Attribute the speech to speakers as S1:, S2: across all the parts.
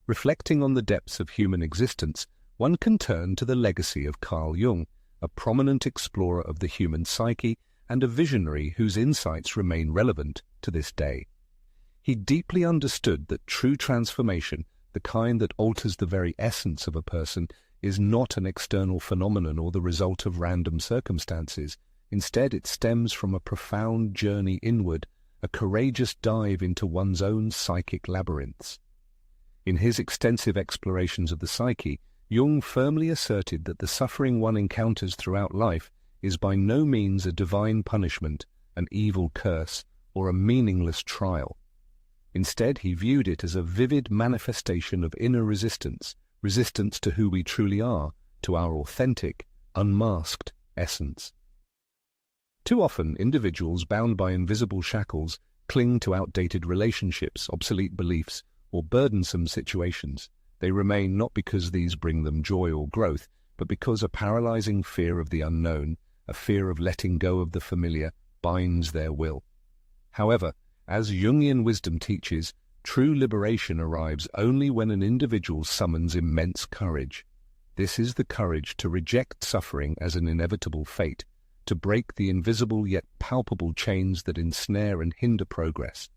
S1: Reflecting on the depths of human existence, one can turn to the legacy of Carl Jung, a prominent explorer of the human psyche and a visionary whose insights remain relevant to this day. He deeply understood that true transformation, the kind that alters the very essence of a person, is not an external phenomenon or the result of random circumstances. Instead, it stems from a profound journey inward, a courageous dive into one's own psychic labyrinths. In his extensive explorations of the psyche, Jung firmly asserted that the suffering one encounters throughout life is by no means a divine punishment, an evil curse, or a meaningless trial. Instead, he viewed it as a vivid manifestation of inner resistance, resistance to who we truly are, to our authentic, unmasked essence. Too often, individuals bound by invisible shackles cling to outdated relationships, obsolete beliefs, or burdensome situations. They remain not because these bring them joy or growth, but because a paralyzing fear of the unknown, a fear of letting go of the familiar, binds their will. However, as Jungian wisdom teaches, true liberation arrives only when an individual summons immense courage. This is the courage to reject suffering as an inevitable fate, to break the invisible yet palpable chains that ensnare and hinder progress,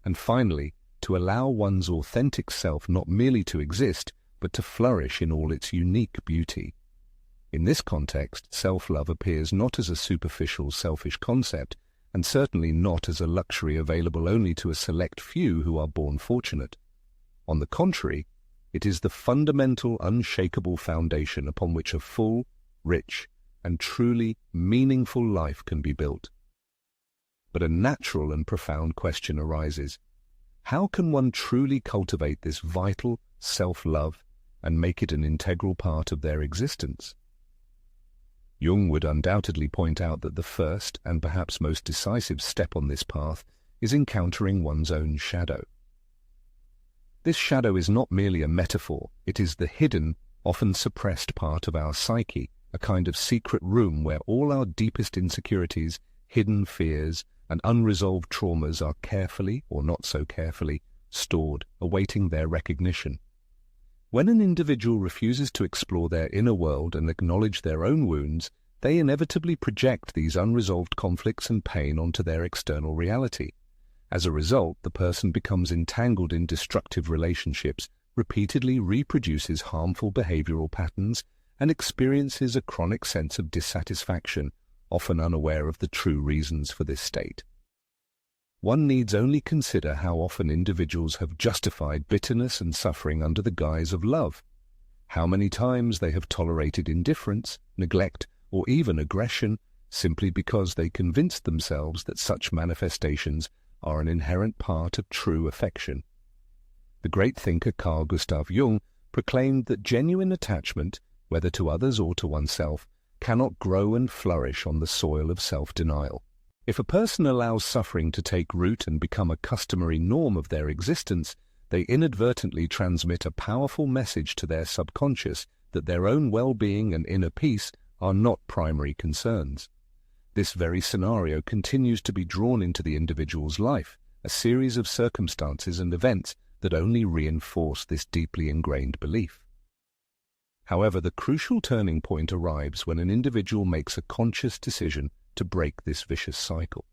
S1: and finally, to allow one's authentic self not merely to exist, but to flourish in all its unique beauty. In this context, self-love appears not as a superficial, selfish concept, and certainly not as a luxury available only to a select few who are born fortunate. On the contrary, it is the fundamental, unshakable foundation upon which a full, rich, and truly meaningful life can be built. But a natural and profound question arises. How can one truly cultivate this vital self-love and make it an integral part of their existence? Jung would undoubtedly point out that the first and perhaps most decisive step on this path is encountering one's own shadow. This shadow is not merely a metaphor, it is the hidden, often suppressed part of our psyche, a kind of secret room where all our deepest insecurities, hidden fears, and unresolved traumas are carefully, or not so carefully, stored, awaiting their recognition. When an individual refuses to explore their inner world and acknowledge their own wounds, they inevitably project these unresolved conflicts and pain onto their external reality. As a result, the person becomes entangled in destructive relationships, repeatedly reproduces harmful behavioral patterns, and experiences a chronic sense of dissatisfaction, often unaware of the true reasons for this state. One needs only consider how often individuals have justified bitterness and suffering under the guise of love, how many times they have tolerated indifference, neglect, or even aggression simply because they convinced themselves that such manifestations are an inherent part of true affection. The great thinker Carl Gustav Jung proclaimed that genuine attachment, whether to others or to oneself, cannot grow and flourish on the soil of self-denial. If a person allows suffering to take root and become a customary norm of their existence, they inadvertently transmit a powerful message to their subconscious that their own well-being and inner peace are not primary concerns. This very scenario continues to be drawn into the individual's life, a series of circumstances and events that only reinforce this deeply ingrained belief. However, the crucial turning point arrives when an individual makes a conscious decision to break this vicious cycle.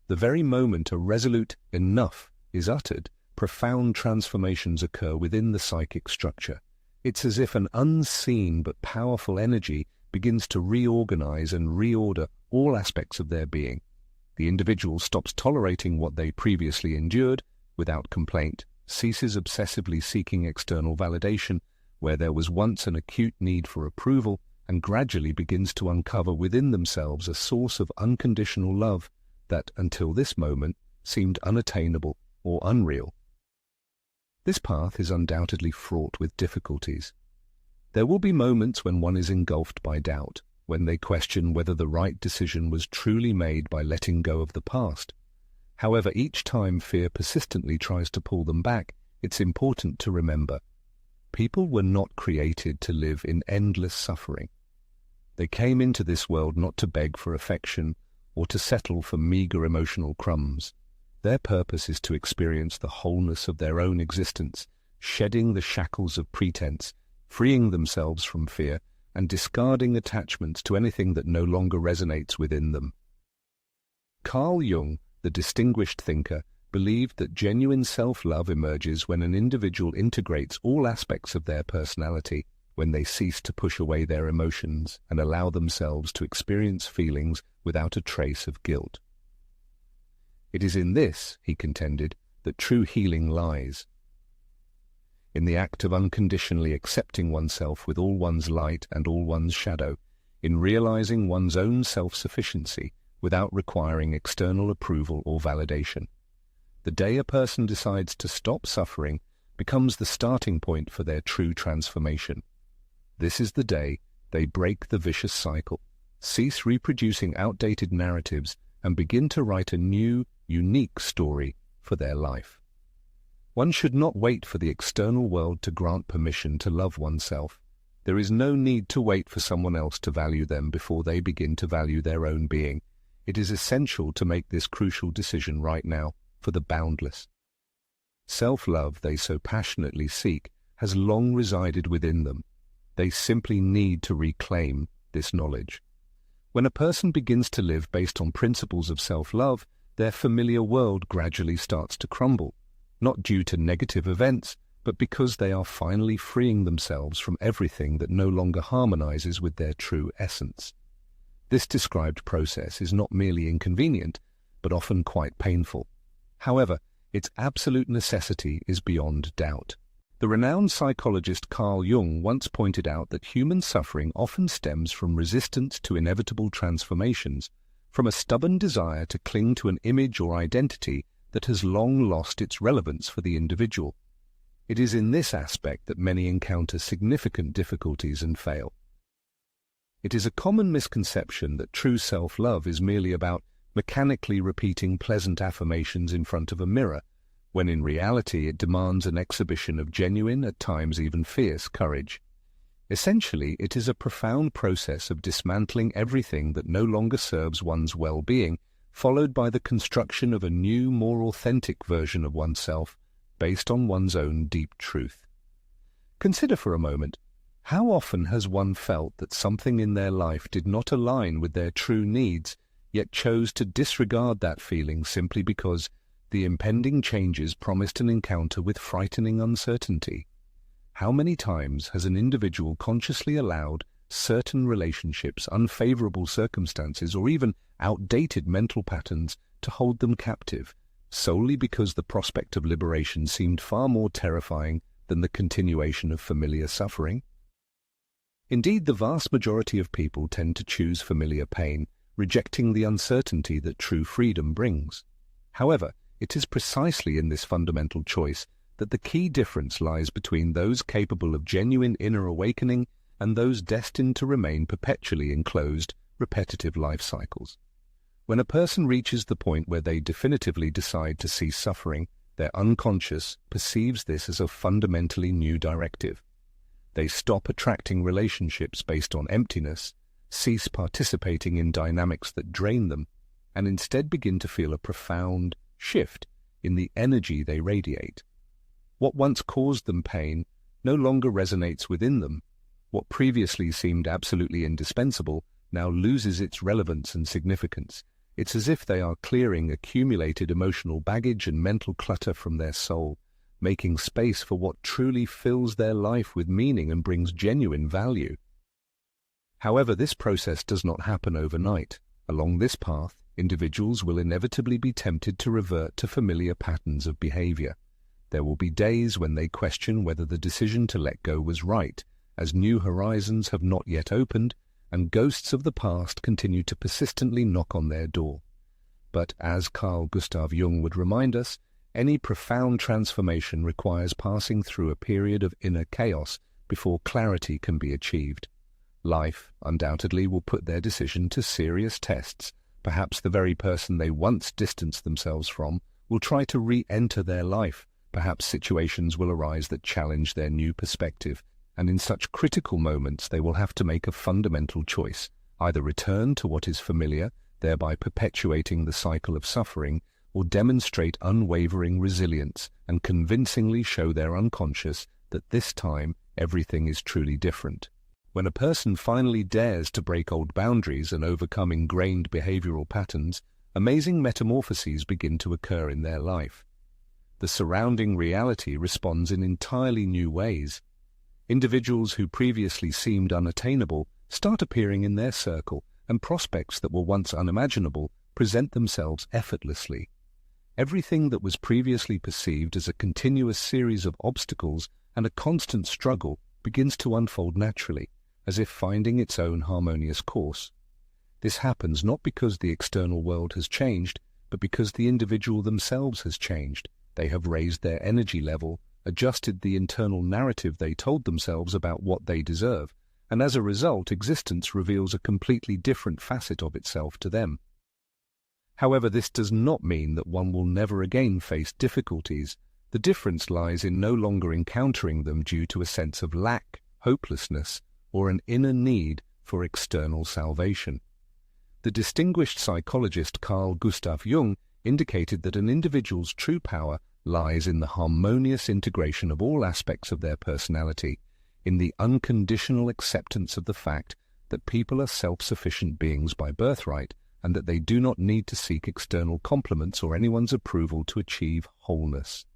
S1: The very moment a resolute "enough" is uttered, profound transformations occur within the psychic structure. It's as if an unseen but powerful energy begins to reorganize and reorder all aspects of their being. The individual stops tolerating what they previously endured without complaint, ceases obsessively seeking external validation where there was once an acute need for approval, and gradually begins to uncover within themselves a source of unconditional love that, until this moment, seemed unattainable or unreal. This path is undoubtedly fraught with difficulties. There will be moments when one is engulfed by doubt, when they question whether the right decision was truly made by letting go of the past. However, each time fear persistently tries to pull them back, it's important to remember, people were not created to live in endless suffering. They came into this world not to beg for affection or to settle for meager emotional crumbs. Their purpose is to experience the wholeness of their own existence, shedding the shackles of pretense, freeing themselves from fear, and discarding attachments to anything that no longer resonates within them. Carl Jung, the distinguished thinker, believed that genuine self-love emerges when an individual integrates all aspects of their personality, when they cease to push away their emotions and allow themselves to experience feelings without a trace of guilt. It is in this, he contended, that true healing lies. In the act of unconditionally accepting oneself with all one's light and all one's shadow, in realizing one's own self-sufficiency without requiring external approval or validation. The day a person decides to stop suffering becomes the starting point for their true transformation. This is the day they break the vicious cycle, cease reproducing outdated narratives, and begin to write a new, unique story for their life. One should not wait for the external world to grant permission to love oneself. There is no need to wait for someone else to value them before they begin to value their own being. It is essential to make this crucial decision right now for the boundless. Self-love they so passionately seek has long resided within them. They simply need to reclaim this knowledge. When a person begins to live based on principles of self-love, their familiar world gradually starts to crumble, not due to negative events, but because they are finally freeing themselves from everything that no longer harmonizes with their true essence. This described process is not merely inconvenient, but often quite painful. However, its absolute necessity is beyond doubt. The renowned psychologist Carl Jung once pointed out that human suffering often stems from resistance to inevitable transformations, from a stubborn desire to cling to an image or identity that has long lost its relevance for the individual. It is in this aspect that many encounter significant difficulties and fail. It is a common misconception that true self-love is merely about mechanically repeating pleasant affirmations in front of a mirror, when in reality it demands an exhibition of genuine, at times even fierce, courage. Essentially, it is a profound process of dismantling everything that no longer serves one's well-being, followed by the construction of a new, more authentic version of oneself based on one's own deep truth. Consider for a moment, how often has one felt that something in their life did not align with their true needs, yet chose to disregard that feeling simply because the impending changes promised an encounter with frightening uncertainty? How many times has an individual consciously allowed certain relationships, unfavorable circumstances, or even outdated mental patterns to hold them captive, solely because the prospect of liberation seemed far more terrifying than the continuation of familiar suffering? Indeed, the vast majority of people tend to choose familiar pain, rejecting the uncertainty that true freedom brings. However, it is precisely in this fundamental choice that the key difference lies between those capable of genuine inner awakening and those destined to remain perpetually in closed, repetitive life cycles. When a person reaches the point where they definitively decide to cease suffering, their unconscious perceives this as a fundamentally new directive. They stop attracting relationships based on emptiness, cease participating in dynamics that drain them, and instead begin to feel a profound shift in the energy they radiate. What once caused them pain no longer resonates within them. What previously seemed absolutely indispensable now loses its relevance and significance. It's as if they are clearing accumulated emotional baggage and mental clutter from their soul, making space for what truly fills their life with meaning and brings genuine value. However, this process does not happen overnight. Along this path, individuals will inevitably be tempted to revert to familiar patterns of behavior. There will be days when they question whether the decision to let go was right, as new horizons have not yet opened, and ghosts of the past continue to persistently knock on their door. But as Carl Gustav Jung would remind us, any profound transformation requires passing through a period of inner chaos before clarity can be achieved. Life, undoubtedly, will put their decision to serious tests. Perhaps the very person they once distanced themselves from will try to re-enter their life. Perhaps situations will arise that challenge their new perspective, and in such critical moments they will have to make a fundamental choice, either return to what is familiar, thereby perpetuating the cycle of suffering, or demonstrate unwavering resilience and convincingly show their unconscious that this time everything is truly different. When a person finally dares to break old boundaries and overcome ingrained behavioral patterns, amazing metamorphoses begin to occur in their life. The surrounding reality responds in entirely new ways. Individuals who previously seemed unattainable start appearing in their circle, and prospects that were once unimaginable present themselves effortlessly. Everything that was previously perceived as a continuous series of obstacles and a constant struggle begins to unfold naturally, as if finding its own harmonious course. This happens not because the external world has changed, but because the individual themselves has changed. They have raised their energy level, adjusted the internal narrative they told themselves about what they deserve, and as a result, existence reveals a completely different facet of itself to them. However, this does not mean that one will never again face difficulties. The difference lies in no longer encountering them due to a sense of lack, hopelessness, or an inner need for external salvation. The distinguished psychologist Carl Gustav Jung indicated that an individual's true power lies in the harmonious integration of all aspects of their personality, in the unconditional acceptance of the fact that people are self-sufficient beings by birthright, and that they do not need to seek external compliments or anyone's approval to achieve wholeness.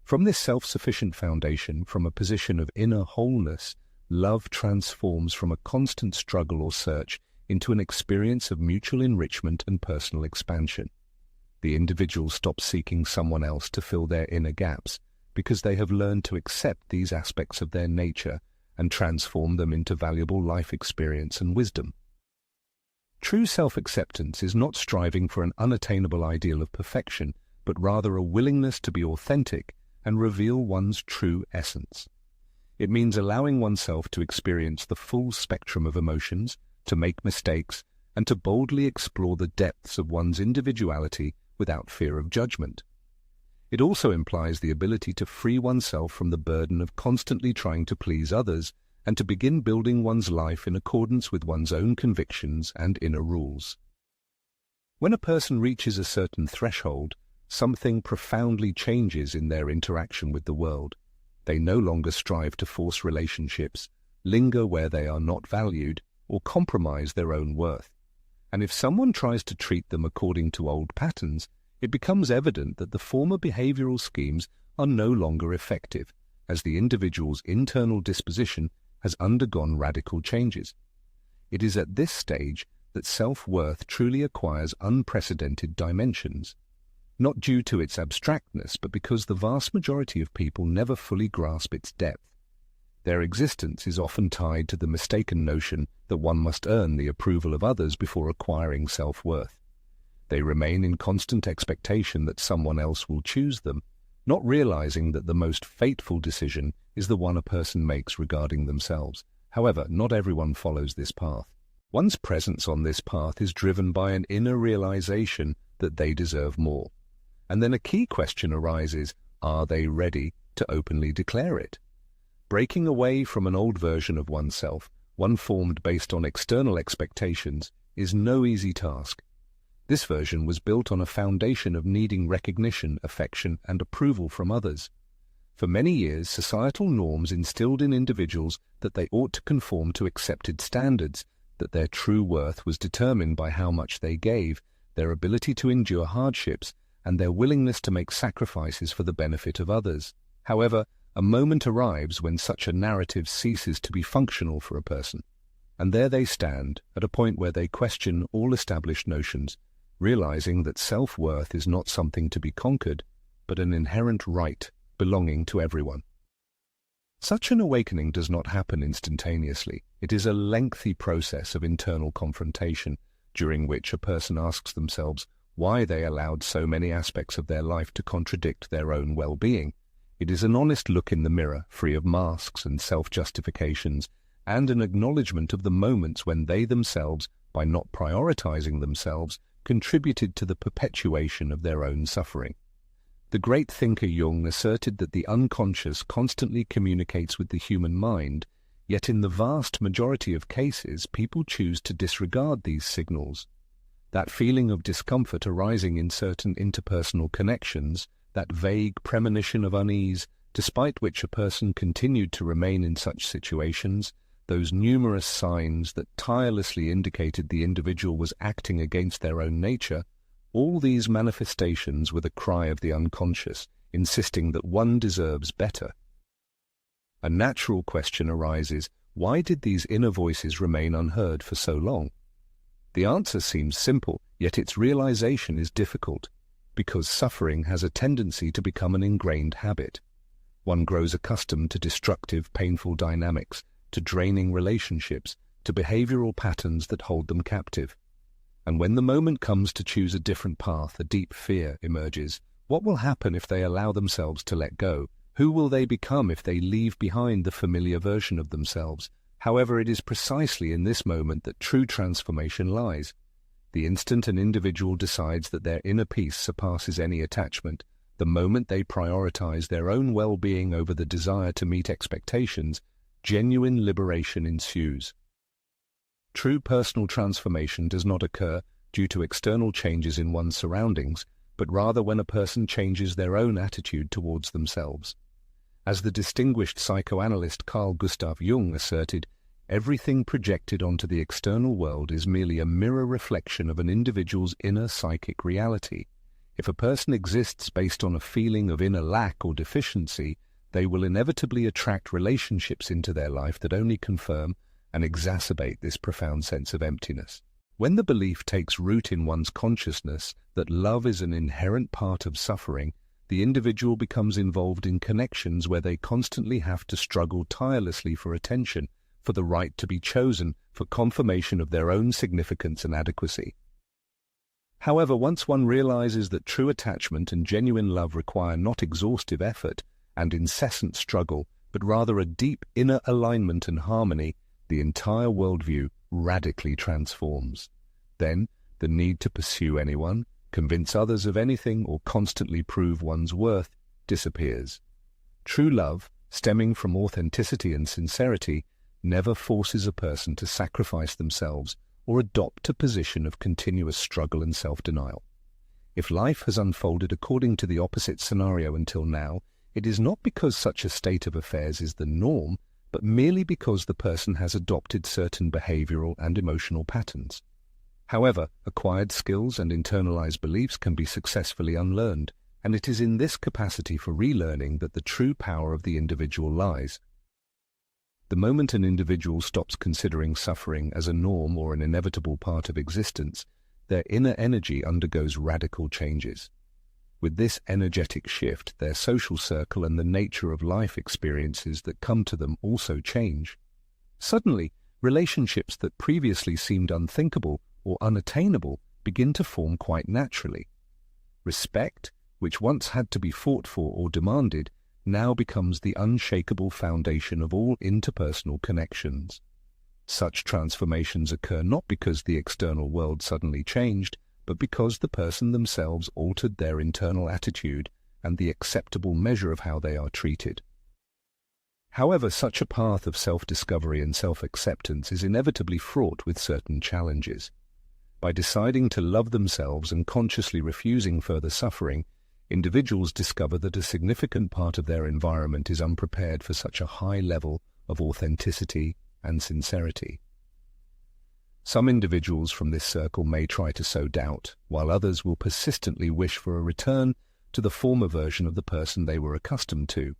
S1: From this self-sufficient foundation, from a position of inner wholeness, love transforms from a constant struggle or search into an experience of mutual enrichment and personal expansion. The individual stops seeking someone else to fill their inner gaps, because they have learned to accept these aspects of their nature and transform them into valuable life experience and wisdom. True self-acceptance is not striving for an unattainable ideal of perfection, but rather a willingness to be authentic and reveal one's true essence. It means allowing oneself to experience the full spectrum of emotions, to make mistakes, and to boldly explore the depths of one's individuality without fear of judgment. It also implies the ability to free oneself from the burden of constantly trying to please others and to begin building one's life in accordance with one's own convictions and inner rules. When a person reaches a certain threshold, something profoundly changes in their interaction with the world. They no longer strive to force relationships, linger where they are not valued, or compromise their own worth. And if someone tries to treat them according to old patterns, it becomes evident that the former behavioral schemes are no longer effective, as the individual's internal disposition has undergone radical changes. It is at this stage that self-worth truly acquires unprecedented dimensions, not due to its abstractness, but because the vast majority of people never fully grasp its depth. Their existence is often tied to the mistaken notion that one must earn the approval of others before acquiring self-worth. They remain in constant expectation that someone else will choose them, not realizing that the most fateful decision is the one a person makes regarding themselves. However, not everyone follows this path. One's presence on this path is driven by an inner realization that they deserve more. And then a key question arises: are they ready to openly declare it? Breaking away from an old version of oneself, one formed based on external expectations, is no easy task. This version was built on a foundation of needing recognition, affection, and approval from others. For many years, societal norms instilled in individuals that they ought to conform to accepted standards, that their true worth was determined by how much they gave, their ability to endure hardships, and their willingness to make sacrifices for the benefit of others. However, a moment arrives when such a narrative ceases to be functional for a person, and there they stand, at a point where they question all established notions, realizing that self-worth is not something to be conquered, but an inherent right belonging to everyone. Such an awakening does not happen instantaneously. It is a lengthy process of internal confrontation, during which a person asks themselves why they allowed so many aspects of their life to contradict their own well-being. It is an honest look in the mirror, free of masks and self-justifications, and an acknowledgement of the moments when they themselves, by not prioritizing themselves, contributed to the perpetuation of their own suffering. The great thinker Jung asserted that the unconscious constantly communicates with the human mind, yet in the vast majority of cases people choose to disregard these signals. That feeling of discomfort arising in certain interpersonal connections, that vague premonition of unease, despite which a person continued to remain in such situations, those numerous signs that tirelessly indicated the individual was acting against their own nature, all these manifestations were the cry of the unconscious, insisting that one deserves better. A natural question arises, why did these inner voices remain unheard for so long? The answer seems simple, yet its realization is difficult, because suffering has a tendency to become an ingrained habit. One grows accustomed to destructive, painful dynamics, to draining relationships, to behavioral patterns that hold them captive. And when the moment comes to choose a different path, a deep fear emerges. What will happen if they allow themselves to let go? Who will they become if they leave behind the familiar version of themselves? However, it is precisely in this moment that true transformation lies. The instant an individual decides that their inner peace surpasses any attachment, the moment they prioritize their own well-being over the desire to meet expectations, genuine liberation ensues. True personal transformation does not occur due to external changes in one's surroundings, but rather when a person changes their own attitude towards themselves. As the distinguished psychoanalyst Carl Gustav Jung asserted, everything projected onto the external world is merely a mirror reflection of an individual's inner psychic reality. If a person exists based on a feeling of inner lack or deficiency, they will inevitably attract relationships into their life that only confirm and exacerbate this profound sense of emptiness. When the belief takes root in one's consciousness that love is an inherent part of suffering, the individual becomes involved in connections where they constantly have to struggle tirelessly for attention, for the right to be chosen, for confirmation of their own significance and adequacy. However, once one realizes that true attachment and genuine love require not exhaustive effort and incessant struggle, but rather a deep inner alignment and harmony, the entire worldview radically transforms. Then, the need to pursue anyone, convince others of anything, or constantly prove one's worth disappears. True love, stemming from authenticity and sincerity, never forces a person to sacrifice themselves or adopt a position of continuous struggle and self-denial. If life has unfolded according to the opposite scenario until now, it is not because such a state of affairs is the norm, but merely because the person has adopted certain behavioral and emotional patterns. However, acquired skills and internalized beliefs can be successfully unlearned, and it is in this capacity for relearning that the true power of the individual lies. The moment an individual stops considering suffering as a norm or an inevitable part of existence, their inner energy undergoes radical changes. With this energetic shift, their social circle and the nature of life experiences that come to them also change. Suddenly, relationships that previously seemed unthinkable or unattainable begin to form quite naturally. Respect, which once had to be fought for or demanded, now becomes the unshakable foundation of all interpersonal connections. Such transformations occur not because the external world suddenly changed, but because the person themselves altered their internal attitude and the acceptable measure of how they are treated. However, such a path of self-discovery and self-acceptance is inevitably fraught with certain challenges. By deciding to love themselves and consciously refusing further suffering, individuals discover that a significant part of their environment is unprepared for such a high level of authenticity and sincerity. Some individuals from this circle may try to sow doubt, while others will persistently wish for a return to the former version of the person they were accustomed to.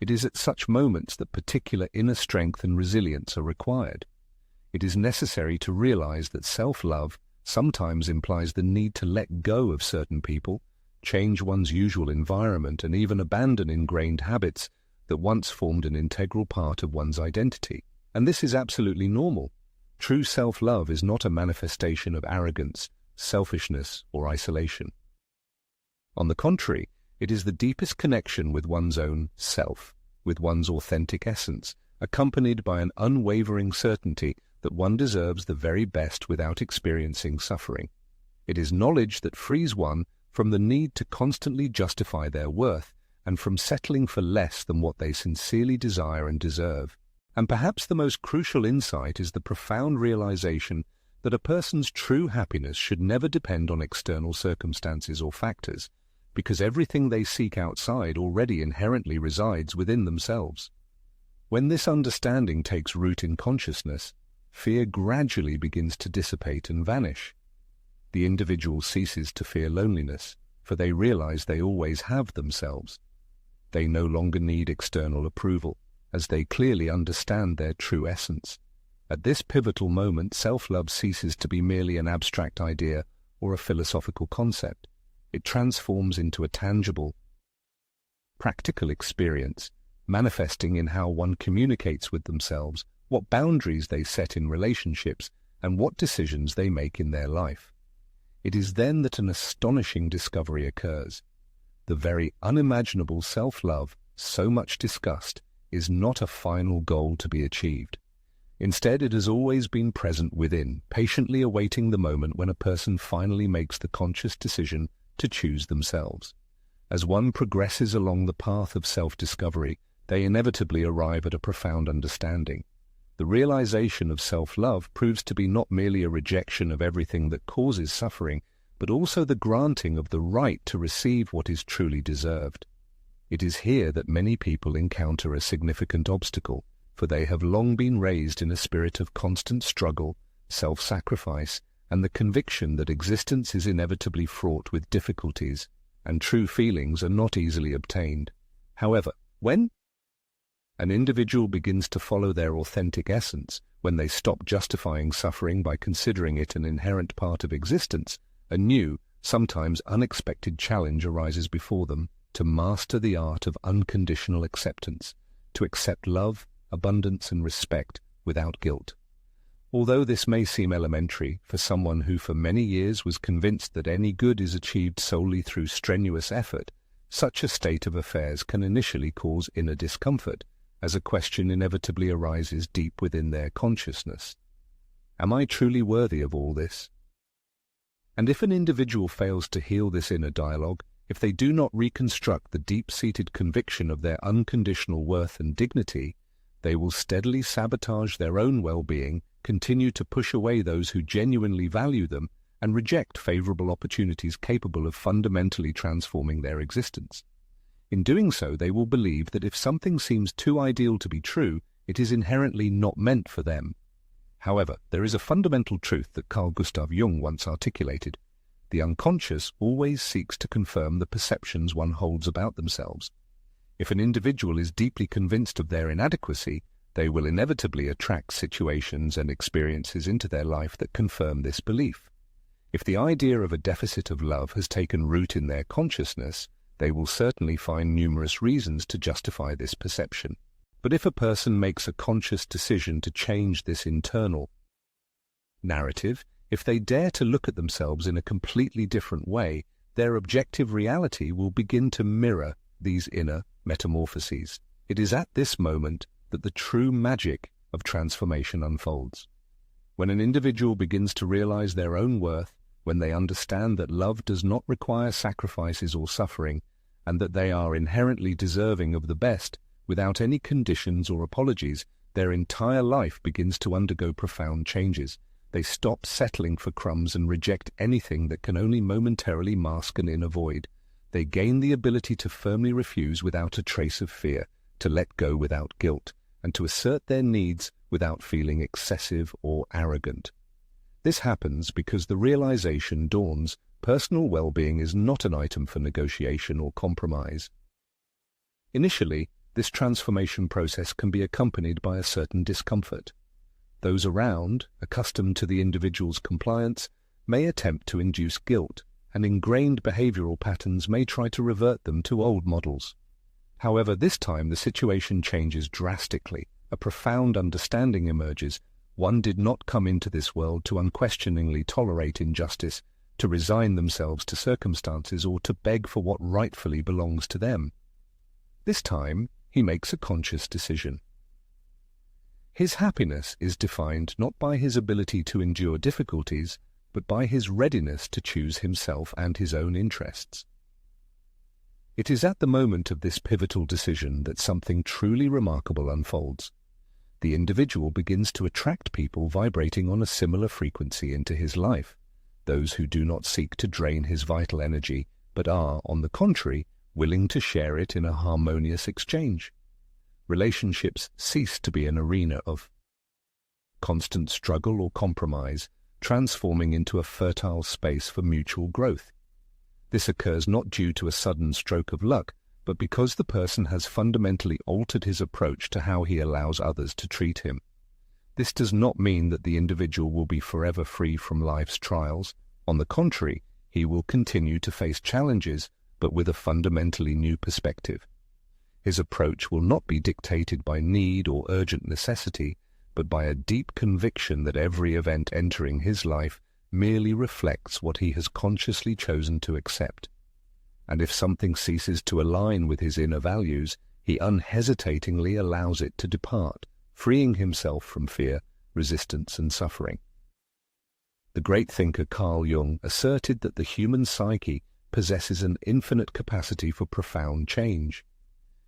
S1: It is at such moments that particular inner strength and resilience are required. It is necessary to realize that self-love sometimes implies the need to let go of certain people, change one's usual environment, and even abandon ingrained habits that once formed an integral part of one's identity. And this is absolutely normal. True self-love is not a manifestation of arrogance, selfishness, or isolation. On the contrary, it is the deepest connection with one's own self, with one's authentic essence, accompanied by an unwavering certainty that one deserves the very best without experiencing suffering. It is knowledge that frees one from the need to constantly justify their worth and from settling for less than what they sincerely desire and deserve. And perhaps the most crucial insight is the profound realization that a person's true happiness should never depend on external circumstances or factors, because everything they seek outside already inherently resides within themselves. When this understanding takes root in consciousness, fear gradually begins to dissipate and vanish. The individual ceases to fear loneliness, for they realize they always have themselves. They no longer need external approval, as they clearly understand their true essence. At this pivotal moment, self-love ceases to be merely an abstract idea or a philosophical concept. It transforms into a tangible, practical experience, manifesting in how one communicates with themselves, what boundaries they set in relationships, and what decisions they make in their life. It is then that an astonishing discovery occurs. The very unimaginable self-love, so much discussed, is not a final goal to be achieved. Instead, it has always been present within, patiently awaiting the moment when a person finally makes the conscious decision to choose themselves. As one progresses along the path of self-discovery, they inevitably arrive at a profound understanding. The realization of self-love proves to be not merely a rejection of everything that causes suffering, but also the granting of the right to receive what is truly deserved. It is here that many people encounter a significant obstacle, for they have long been raised in a spirit of constant struggle, self-sacrifice, and the conviction that existence is inevitably fraught with difficulties, and true feelings are not easily obtained. However, when an individual begins to follow their authentic essence, when they stop justifying suffering by considering it an inherent part of existence, a new, sometimes unexpected challenge arises before them to master the art of unconditional acceptance, to accept love, abundance, and respect without guilt. Although this may seem elementary for someone who for many years was convinced that any good is achieved solely through strenuous effort, such a state of affairs can initially cause inner discomfort, as a question inevitably arises deep within their consciousness. Am I truly worthy of all this? And if an individual fails to heal this inner dialogue, if they do not reconstruct the deep-seated conviction of their unconditional worth and dignity, they will steadily sabotage their own well-being, continue to push away those who genuinely value them, and reject favorable opportunities capable of fundamentally transforming their existence. In doing so, they will believe that if something seems too ideal to be true, it is inherently not meant for them. However, there is a fundamental truth that Carl Gustav Jung once articulated. The unconscious always seeks to confirm the perceptions one holds about themselves. If an individual is deeply convinced of their inadequacy, they will inevitably attract situations and experiences into their life that confirm this belief. If the idea of a deficit of love has taken root in their consciousness, they will certainly find numerous reasons to justify this perception. But if a person makes a conscious decision to change this internal narrative, if they dare to look at themselves in a completely different way, their objective reality will begin to mirror these inner metamorphoses. It is at this moment that the true magic of transformation unfolds. When an individual begins to realize their own worth, when they understand that love does not require sacrifices or suffering, and that they are inherently deserving of the best, without any conditions or apologies, their entire life begins to undergo profound changes. They stop settling for crumbs and reject anything that can only momentarily mask an inner void. They gain the ability to firmly refuse without a trace of fear, to let go without guilt, and to assert their needs without feeling excessive or arrogant. This happens because the realization dawns: personal well-being is not an item for negotiation or compromise. Initially, this transformation process can be accompanied by a certain discomfort. Those around, accustomed to the individual's compliance, may attempt to induce guilt, and ingrained behavioral patterns may try to revert them to old models. However, this time the situation changes drastically. A profound understanding emerges. One did not come into this world to unquestioningly tolerate injustice, to resign themselves to circumstances, or to beg for what rightfully belongs to them. This time, he makes a conscious decision. His happiness is defined not by his ability to endure difficulties, but by his readiness to choose himself and his own interests. It is at the moment of this pivotal decision that something truly remarkable unfolds. the individual begins to attract people vibrating on a similar frequency into his life, those who do not seek to drain his vital energy, but are, on the contrary, willing to share it in a harmonious exchange. Relationships cease to be an arena of constant struggle or compromise, transforming into a fertile space for mutual growth. This occurs not due to a sudden stroke of luck, but because the person has fundamentally altered his approach to how he allows others to treat him. This does not mean that the individual will be forever free from life's trials. On the contrary, he will continue to face challenges, but with a fundamentally new perspective. His approach will not be dictated by need or urgent necessity, but by a deep conviction that every event entering his life merely reflects what he has consciously chosen to accept. And if something ceases to align with his inner values, he unhesitatingly allows it to depart, freeing himself from fear, resistance, and suffering. The great thinker Carl Jung asserted that the human psyche possesses an infinite capacity for profound change.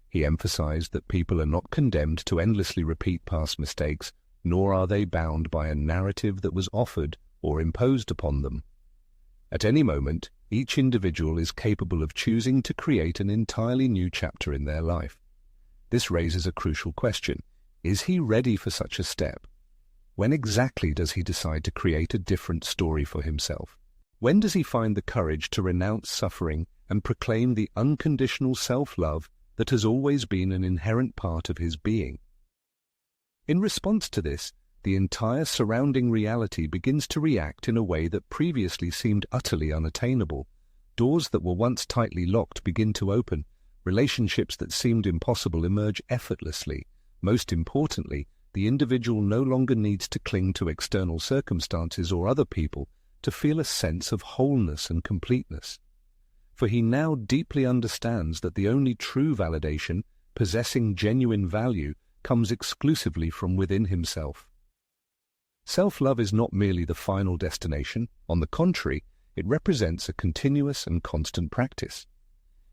S1: He emphasized that people are not condemned to endlessly repeat past mistakes, nor are they bound by a narrative that was offered or imposed upon them. At any moment, each individual is capable of choosing to create an entirely new chapter in their life. This raises a crucial question. Is he ready for such a step? When exactly does he decide to create a different story for himself? When does he find the courage to renounce suffering and proclaim the unconditional self-love that has always been an inherent part of his being? In response to this, the entire surrounding reality begins to react in a way that previously seemed utterly unattainable. Doors that were once tightly locked begin to open. Relationships that seemed impossible emerge effortlessly. Most importantly, the individual no longer needs to cling to external circumstances or other people to feel a sense of wholeness and completeness. For he now deeply understands that the only true validation, possessing genuine value, comes exclusively from within himself. Self-love is not merely the final destination. On the contrary, it represents a continuous and constant practice.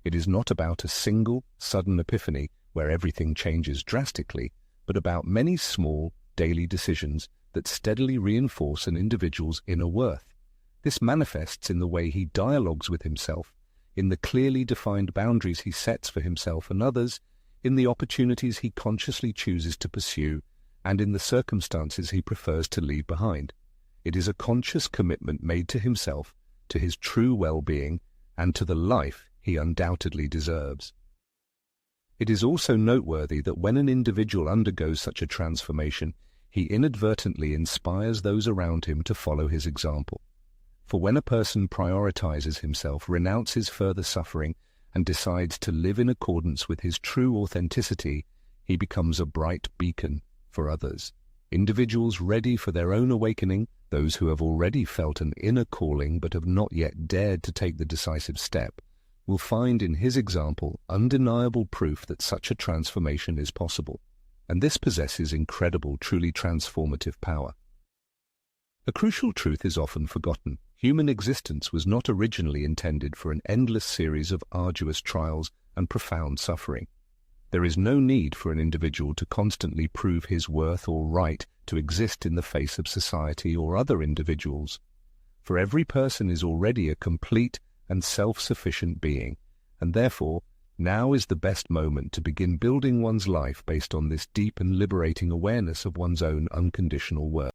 S1: It is not about a single, sudden epiphany where everything changes drastically, but about many small, daily decisions that steadily reinforce an individual's inner worth. This manifests in the way he dialogues with himself, in the clearly defined boundaries he sets for himself and others, in the opportunities he consciously chooses to pursue, and in the circumstances he prefers to leave behind. It is a conscious commitment made to himself, to his true well-being, and to the life he undoubtedly deserves. It is also noteworthy that when an individual undergoes such a transformation, he inadvertently inspires those around him to follow his example. For when a person prioritizes himself, renounces further suffering, and decides to live in accordance with his true authenticity, he becomes a bright beacon for others. Individuals ready for their own awakening, those who have already felt an inner calling but have not yet dared to take the decisive step, will find in his example undeniable proof that such a transformation is possible. And this possesses incredible, truly transformative power. A crucial truth is often forgotten. Human existence was not originally intended for an endless series of arduous trials and profound suffering. There is no need for an individual to constantly prove his worth or right to exist in the face of society or other individuals. For every person is already a complete and self-sufficient being, and therefore now is the best moment to begin building one's life based on this deep and liberating awareness of one's own unconditional worth.